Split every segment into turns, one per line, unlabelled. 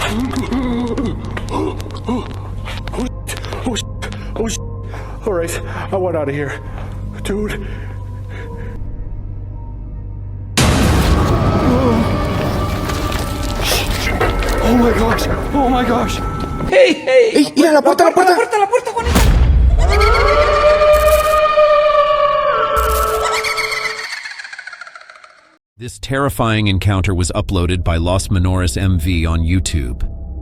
Oh, all right, I want out of here. Dude. Oh my gosh. Oh my gosh.
¡Hey, hey!
¡Ey, mira la puerta, la puerta!
¡La puerta, Juanita!
This terrifying encounter was uploaded by Los Menores MV on YouTube,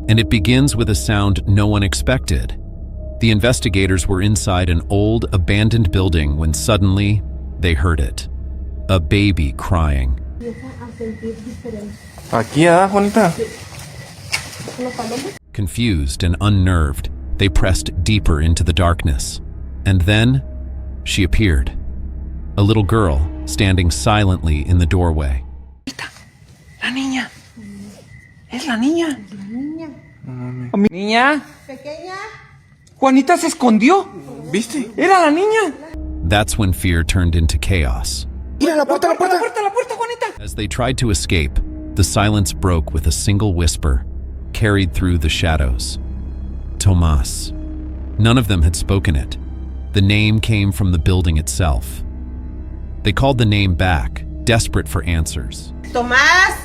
and it begins with a sound no one expected. The investigators were inside an old, abandoned building when suddenly they heard it. A baby crying.
Aquí, Juanita.
Confused and unnerved, they pressed deeper into the darkness. And then, she appeared. A little girl standing silently in the doorway.
La niña. Es la niña. Niña.
Pequeña.
Juanita se escondió.
¿Viste?
Era la niña.
That's when fear turned into chaos.
Mira la puerta, la puerta.
La puerta, Juanita.
As they tried to escape, the silence broke with a single whisper, carried through the shadows. Tomás. None of them had spoken it. The name came from the building itself. They called the name back, desperate for answers.
Tomás.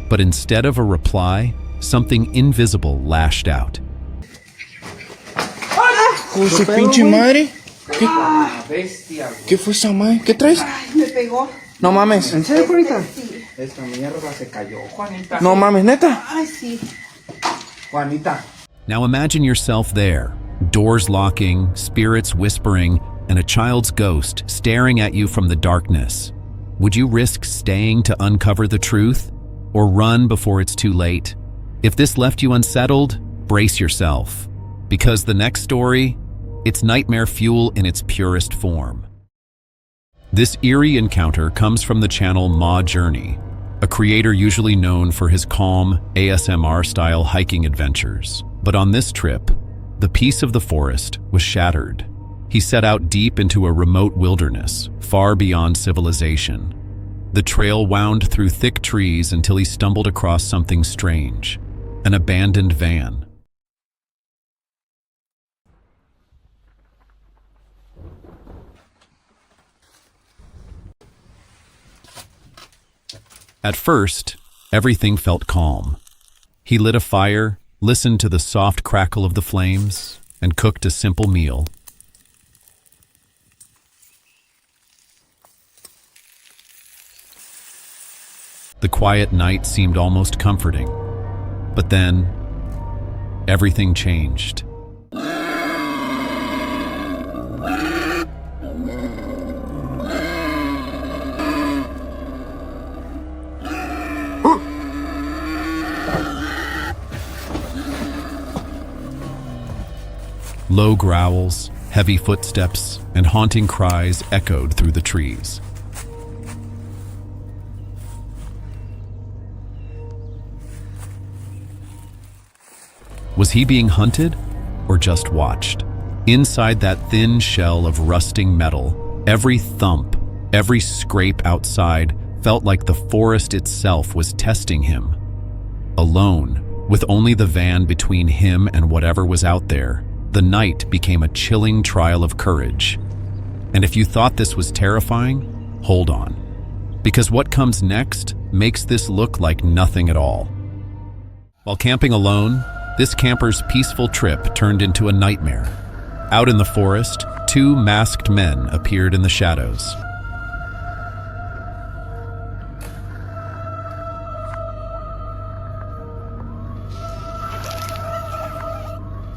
But instead of a reply, something invisible lashed out.
¡Oh, su pinche madre!
Bestia.
¿Qué fue esa madre? ¿Qué traes?
Me pegó.
No mames.
¿En serio, Juanita?
Sí.
Esta mierda se cayó, Juanita.
No mames, neta.
Ay, sí.
Juanita.
Now imagine yourself there, doors locking, spirits whispering, and a child's ghost staring at you from the darkness. Would you risk staying to uncover the truth, or run before it's too late? If this left you unsettled, brace yourself, because the next story, it's nightmare fuel in its purest form. This eerie encounter comes from the channel Ma Journey, a creator usually known for his calm, ASMR-style hiking adventures. But on this trip, the peace of the forest was shattered. He set out deep into a remote wilderness, far beyond civilization. The trail wound through thick trees until he stumbled across something strange, an abandoned van. At first, everything felt calm. He lit a fire, listened to the soft crackle of the flames, and cooked a simple meal. The quiet night seemed almost comforting. But then, everything changed. Low growls, heavy footsteps, and haunting cries echoed through the trees. Was he being hunted or just watched? Inside that thin shell of rusting metal, every thump, every scrape outside felt like the forest itself was testing him. Alone, with only the van between him and whatever was out there, the night became a chilling trial of courage. And if you thought this was terrifying, hold on. Because what comes next makes this look like nothing at all. While camping alone, this camper's peaceful trip turned into a nightmare. Out in the forest, two masked men appeared in the shadows.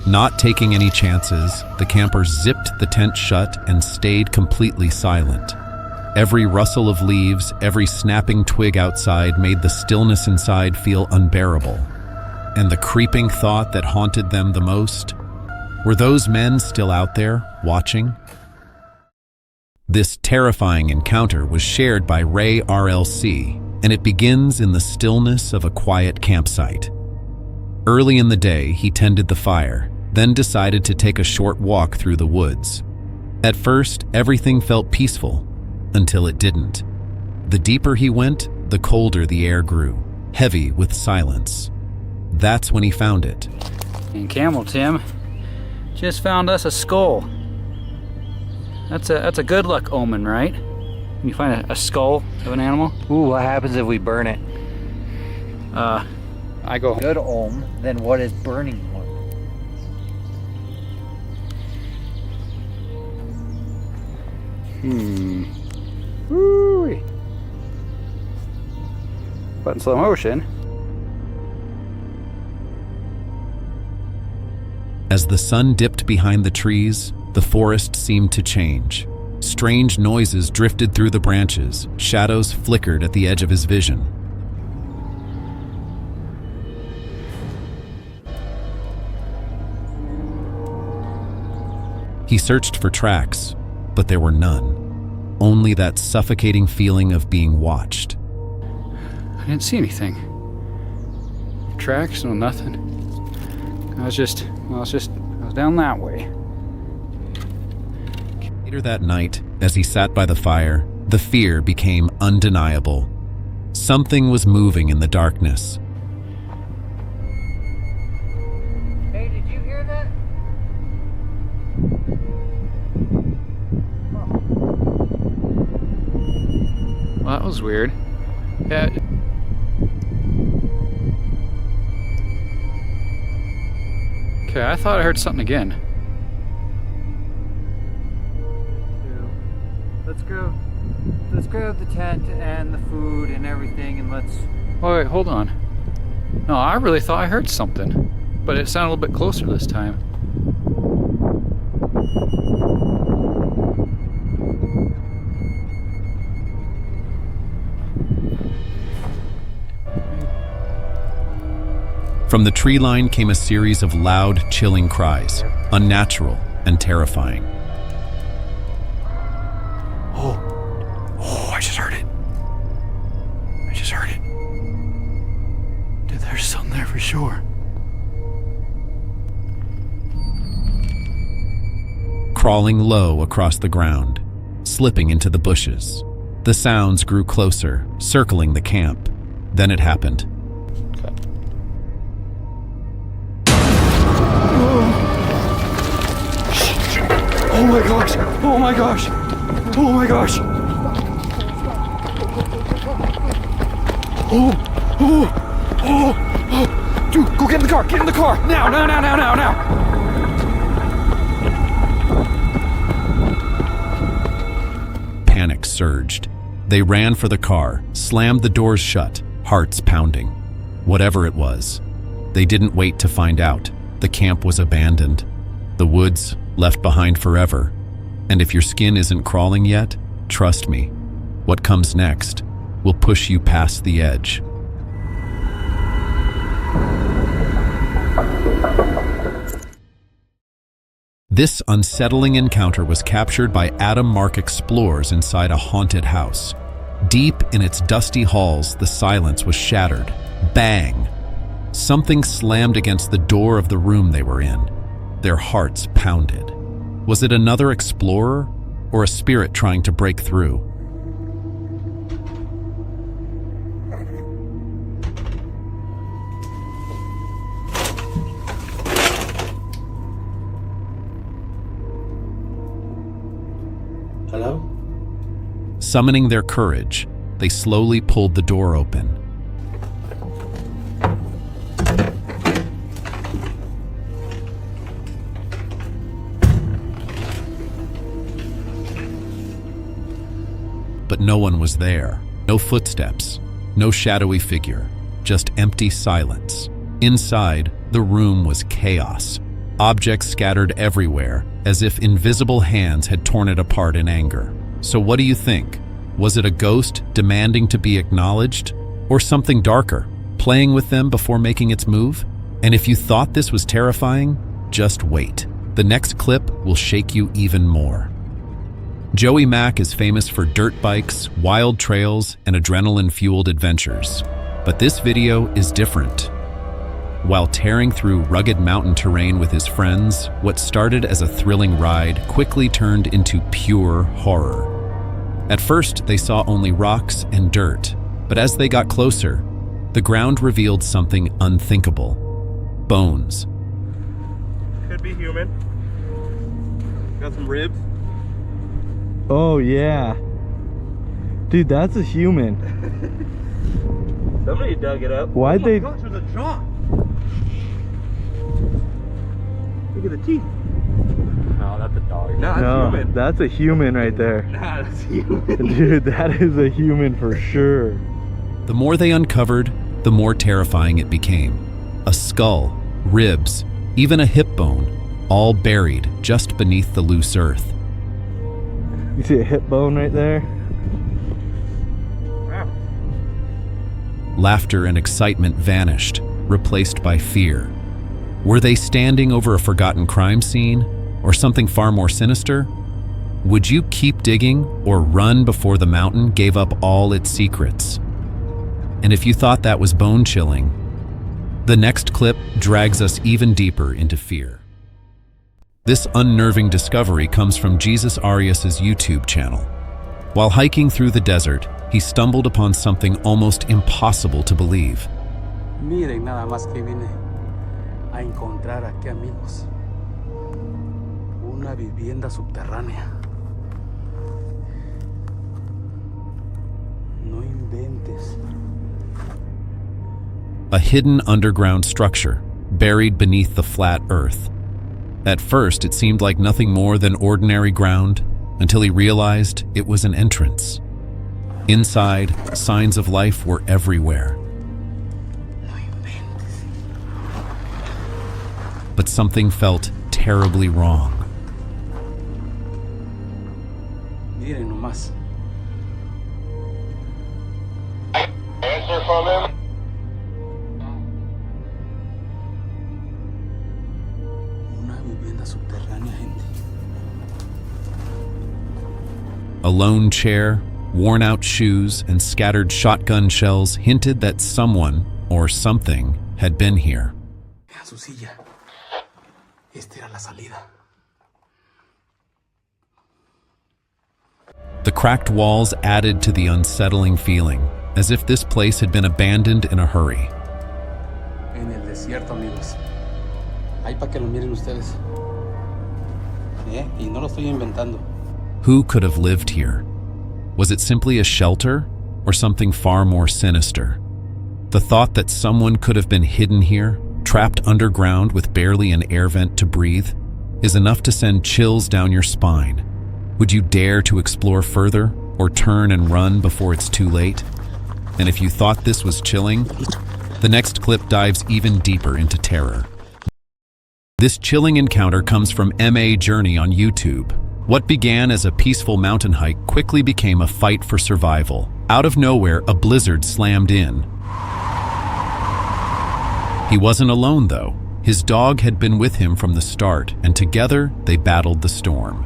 Not taking any chances, the campers zipped the tent shut and stayed completely silent. Every rustle of leaves, every snapping twig outside made the stillness inside feel unbearable. And the creeping thought that haunted them the most? Were those men still out there, watching? This terrifying encounter was shared by Ray RLC, and it begins in the stillness of a quiet campsite. Early in the day, he tended the fire, then decided to take a short walk through the woods. At first, everything felt peaceful, until it didn't. The deeper he went, the colder the air grew, heavy with silence. That's when he found it.
And Camel Tim just found us a skull. That's a good luck omen, right? When you find a skull of an animal.
Ooh, what happens if we burn it?
I go.
Good omen, then what is burning one?
Woo-wee. But in slow motion.
As the sun dipped behind the trees, the forest seemed to change. Strange noises drifted through the branches. Shadows flickered at the edge of his vision. He searched for tracks, but there were none. Only that suffocating feeling of being watched.
I didn't see anything. Tracks, no nothing. I was down that way.
Later that night, as he sat by the fire, the fear became undeniable. Something was moving in the darkness.
Hey, did you hear that?
Well, that was weird. Yeah. Okay, I thought I heard something again.
Let's grab the tent and the food and everything, and let's...
Wait, hold on. No, I really thought I heard something, but it sounded a little bit closer this time.
From the tree line came a series of loud, chilling cries, unnatural and terrifying.
Oh, I just heard it. Dude, there's something there for sure.
Crawling low across the ground, slipping into the bushes. The sounds grew closer, circling the camp. Then it happened.
Oh my gosh! Oh my gosh! Oh my gosh! Oh! Dude, go get in the car! Get in the car! Now!
Panic surged. They ran for the car, slammed the doors shut, hearts pounding. Whatever it was, they didn't wait to find out. The camp was abandoned. The woods left behind forever. And if your skin isn't crawling yet, trust me, what comes next will push you past the edge. This unsettling encounter was captured by Adam Mark explorers inside a haunted house. Deep in its dusty halls, the silence was shattered. Bang! Something slammed against the door of the room they were in. Their hearts pounded. Was it another explorer or a spirit trying to break through?
Hello?
Summoning their courage, they slowly pulled the door open. But no one was there. No footsteps, no shadowy figure, just empty silence. Inside, the room was chaos. Objects scattered everywhere, as if invisible hands had torn it apart in anger. So what do you think? Was it a ghost demanding to be acknowledged? Or something darker, playing with them before making its move? And if you thought this was terrifying, just wait. The next clip will shake you even more. Joey Mack is famous for dirt bikes, wild trails, and adrenaline-fueled adventures. But this video is different. While tearing through rugged mountain terrain with his friends, what started as a thrilling ride quickly turned into pure horror. At first, they saw only rocks and dirt, but as they got closer, the ground revealed something unthinkable. bones.
Could be human. Got some ribs. Oh yeah. Dude, that's a human. Somebody dug it up. Why'd they? Gosh, there's a jaw. Look at the teeth.
No, that's a dog.
No, that's human. That's a human right there.
Nah, that's human.
Dude, that is a human for sure.
The more they uncovered, the more terrifying it became. A skull, ribs, even a hip bone, all buried just beneath the loose earth.
You see a hip bone right there?
Wow.
Laughter and excitement vanished, replaced by fear. Were they standing over a forgotten crime scene, or something far more sinister? Would you keep digging or run before the mountain gave up all its secrets? And if you thought that was bone-chilling, the next clip drags us even deeper into fear. This unnerving discovery comes from Jesus Arias's YouTube channel. While hiking through the desert, he stumbled upon something almost impossible to believe.
Miren nada más que vine a encontrar aquí, amigos. Una vivienda subterránea. No inventes.
A hidden underground structure, buried beneath the flat earth. At first, it seemed like nothing more than ordinary ground, until he realized it was an entrance. Inside, signs of life were everywhere. But something felt terribly wrong.
Miren nomás.
Answer from him.
Una vivienda subterránea, gente.
A lone chair, worn-out shoes, and scattered shotgun shells hinted that someone or something had been here.
Vean su silla. Esta era la salida.
The cracked walls added to the unsettling feeling, as if this place had been abandoned in a hurry.
En el desierto, amigos. Ahí para que lo miren ustedes. Y no lo estoy inventando.
Who could have lived here? Was it simply a shelter, or something far more sinister? The thought that someone could have been hidden here, trapped underground with barely an air vent to breathe, is enough to send chills down your spine. Would you dare to explore further, or turn and run before it's too late? And if you thought this was chilling, the next clip dives even deeper into terror. This chilling encounter comes from M.A. Journey on YouTube. What began as a peaceful mountain hike quickly became a fight for survival. Out of nowhere, a blizzard slammed in. He wasn't alone, though. His dog had been with him from the start, and together they battled the storm.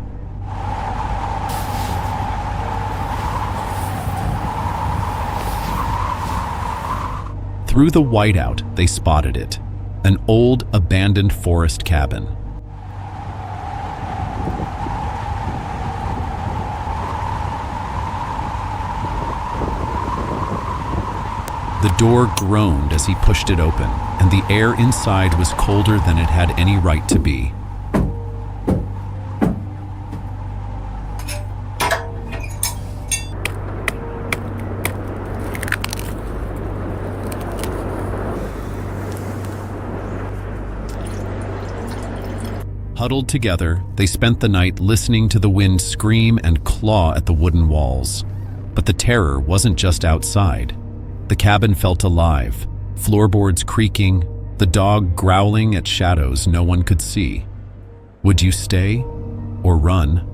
Through the whiteout, they spotted it. An old, abandoned forest cabin. The door groaned as he pushed it open, and the air inside was colder than it had any right to be. Huddled together, they spent the night listening to the wind scream and claw at the wooden walls. But the terror wasn't just outside. The cabin felt alive, floorboards creaking, the dog growling at shadows no one could see. Would you stay or run?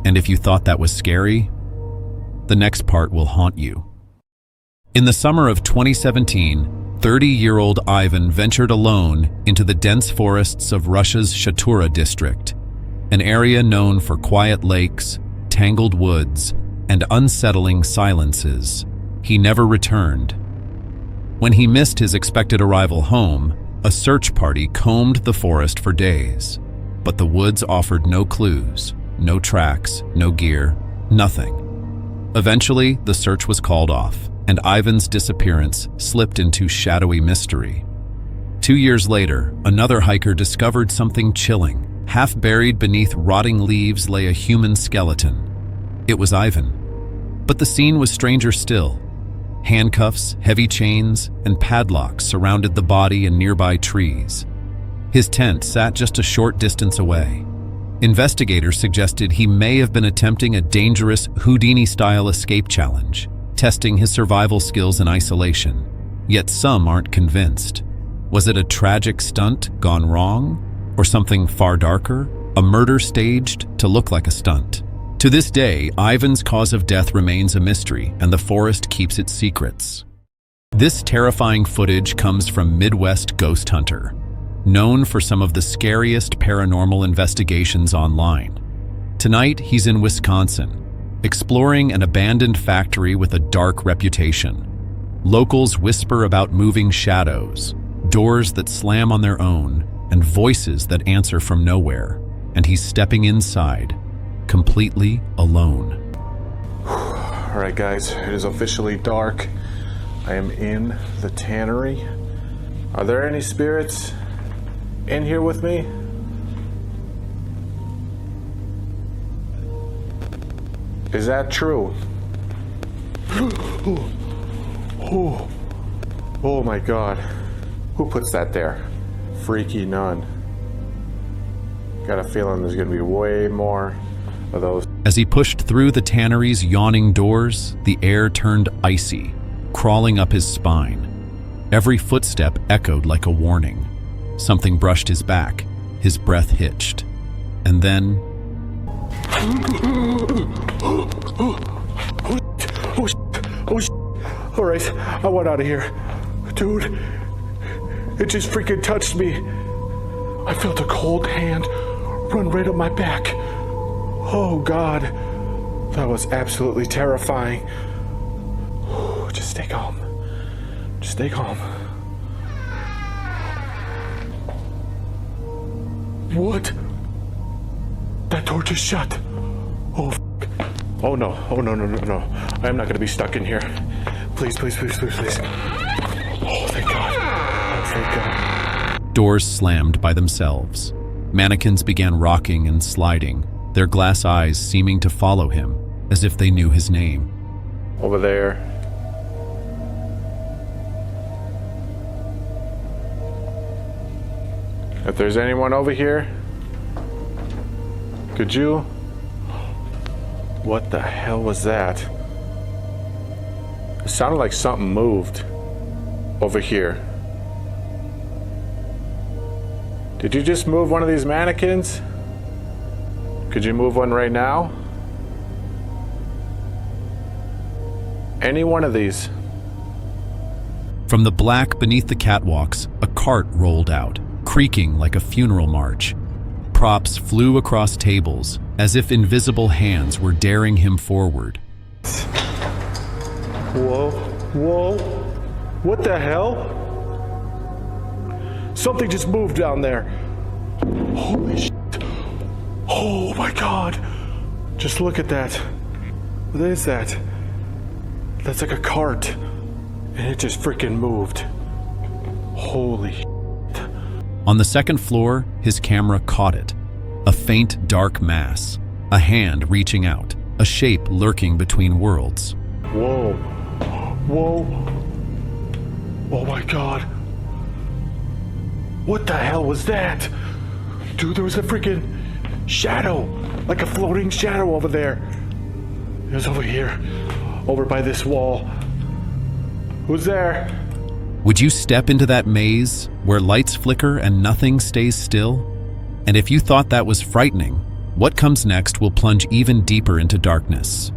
And if you thought that was scary, the next part will haunt you. In the summer of 2017, 30-year-old Ivan ventured alone into the dense forests of Russia's Shatura district, an area known for quiet lakes, tangled woods, and unsettling silences. He never returned. When he missed his expected arrival home, a search party combed the forest for days. But the woods offered no clues, no tracks, no gear, nothing. Eventually, the search was called off, and Ivan's disappearance slipped into shadowy mystery. 2 years later, another hiker discovered something chilling. Half buried beneath rotting leaves lay a human skeleton. It was Ivan. But the scene was stranger still. Handcuffs, heavy chains, and padlocks surrounded the body and nearby trees. His tent sat just a short distance away. Investigators suggested he may have been attempting a dangerous Houdini-style escape challenge, testing his survival skills in isolation. Yet some aren't convinced. Was it a tragic stunt gone wrong? Or something far darker? A murder staged to look like a stunt? To this day, Ivan's cause of death remains a mystery, and the forest keeps its secrets. This terrifying footage comes from Midwest Ghost Hunter, known for some of the scariest paranormal investigations online. Tonight, he's in Wisconsin, exploring an abandoned factory with a dark reputation. Locals whisper about moving shadows, doors that slam on their own, and voices that answer from nowhere. And he's stepping inside, completely alone.
All right, guys, it is officially dark. I am in the tannery. Are there any spirits in here with me? Is that true? Oh my God. Who puts that there? Freaky nun. Got a feeling there's gonna be way more of those.
As he pushed through the tannery's yawning doors, the air turned icy, crawling up his spine. Every footstep echoed like a warning. Something brushed his back, his breath hitched. And then...
Oh shit. All right, I want out of here. Dude, it just freaking touched me. I felt a cold hand run right up my back. Oh God, that was absolutely terrifying. Just stay calm. Just stay calm. What? That door just shut. Oh, oh no. Oh no, no, no, no. I am not gonna be stuck in here. Please, please, please, please, please. Oh, thank God. Oh, thank God.
Doors slammed by themselves. Mannequins began rocking and sliding, their glass eyes seeming to follow him, as if they knew his name.
Over there. If there's anyone over here, could you? What the hell was that? It sounded like something moved over here. Did you just move one of these mannequins? Could you move one right now? Any one of these.
From the black beneath the catwalks, a cart rolled out, creaking like a funeral march. Props flew across tables, as if invisible hands were daring him forward.
Whoa, whoa, what the hell? Something just moved down there. Holy shit. Oh my God. Just look at that. What is that? That's like a cart. And it just freaking moved. Holy shit.
On the second floor, his camera caught it. A faint, dark mass. A hand reaching out. A shape lurking between worlds.
Whoa. Whoa. Oh my God. What the hell was that? Dude, there was a freaking shadow. Like a floating shadow over there. It was over here. Over by this wall. Who's there?
Would you step into that maze where lights flicker and nothing stays still? And if you thought that was frightening, what comes next will plunge even deeper into darkness.